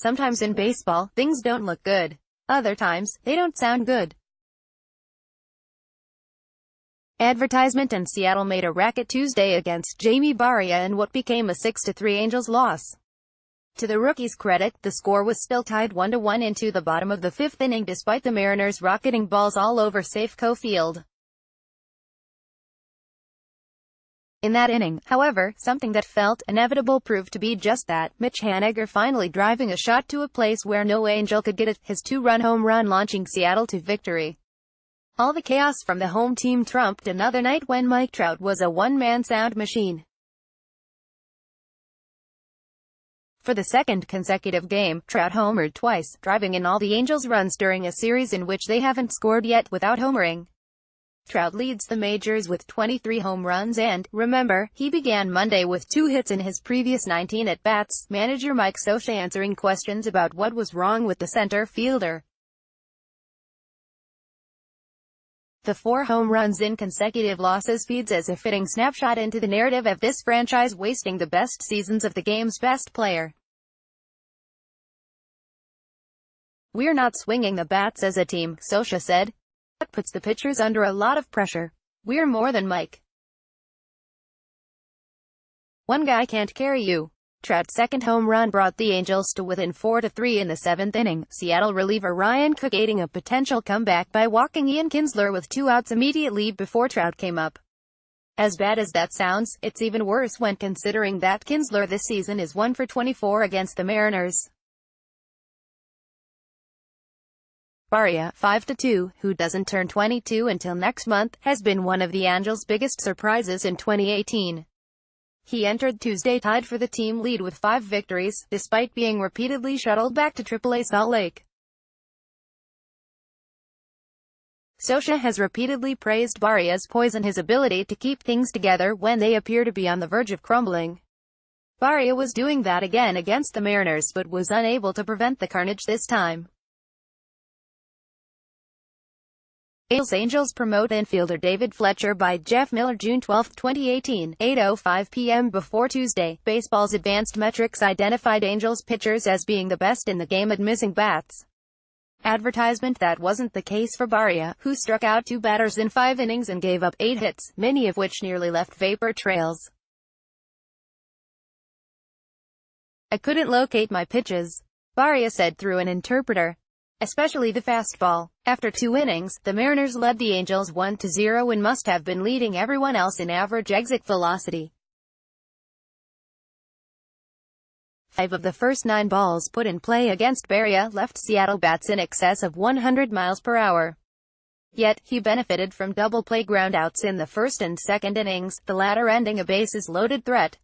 Sometimes in baseball, things don't look good. Other times, they don't sound good. Advertisement and Seattle made a racket Tuesday against Jaime Barria in what became a 6-3 Angels loss. To the rookie's credit, the score was still tied 1-1 into the bottom of the fifth inning despite the Mariners rocketing balls all over Safeco Field. In that inning, however, something that felt inevitable proved to be just that, Mitch Haniger finally driving a shot to a place where no Angel could get it, his two-run home run launching Seattle to victory. All the chaos from the home team trumped another night when Mike Trout was a one-man sound machine. For the second consecutive game, Trout homered twice, driving in all the Angels' runs during a series in which they haven't scored yet without homering. Trout leads the majors with 23 home runs and, remember, he began Monday with 2 hits in his previous 19 at-bats. Manager Mike Scioscia answering questions about what was wrong with the center fielder. The 4 home runs in consecutive losses feeds as a fitting snapshot into the narrative of this franchise wasting the best seasons of the game's best player. "We're not swinging the bats as a team," Scioscia said. "That puts the pitchers under a lot of pressure. We're more than Mike. One guy can't carry you." Trout's second home run brought the Angels to within 4-3 in the 7th inning, Seattle reliever Ryan Cook aiding a potential comeback by walking Ian Kinsler with 2 outs immediately before Trout came up. As bad as that sounds, it's even worse when considering that Kinsler this season is 1 for 24 against the Mariners. Barria, 5-2, who doesn't turn 22 until next month, has been one of the Angels' biggest surprises in 2018. He entered Tuesday tied for the team lead with 5 victories, despite being repeatedly shuttled back to AAA Salt Lake. Scioscia has repeatedly praised Barria's poise and his ability to keep things together when they appear to be on the verge of crumbling. Barria was doing that again against the Mariners but was unable to prevent the carnage this time. Angels promote infielder David Fletcher by Jeff Miller June 12, 2018, 8:05 p.m. Before Tuesday, baseball's advanced metrics identified Angels pitchers as being the best in the game at missing bats. Advertisement that wasn't the case for Barria, who struck out 2 batters in 5 innings and gave up 8 hits, many of which nearly left vapor trails. "I couldn't locate my pitches," Barria said through an interpreter. Especially the fastball. After 2 innings, the Mariners led the Angels 1-0 and must have been leading everyone else in average exit velocity. 5 of the first 9 balls put in play against Barria left Seattle bats in excess of 100 miles per hour. Yet, he benefited from double play groundouts in the first and second innings, the latter ending a bases-loaded threat.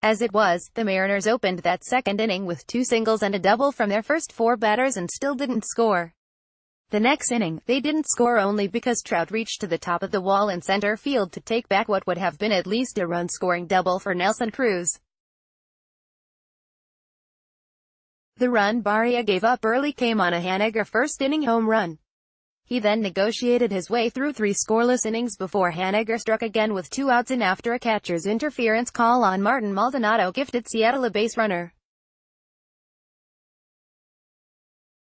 As it was, the Mariners opened that second inning with 2 singles and a double from their first 4 batters and still didn't score. The next inning, they didn't score only because Trout reached to the top of the wall in center field to take back what would have been at least a run-scoring double for Nelson Cruz. The run Barria gave up early came on a Haniger first-inning home run. He then negotiated his way through 3 scoreless innings before Haniger struck again with 2 outs in after a catcher's interference call on Martin Maldonado gifted Seattle a base runner.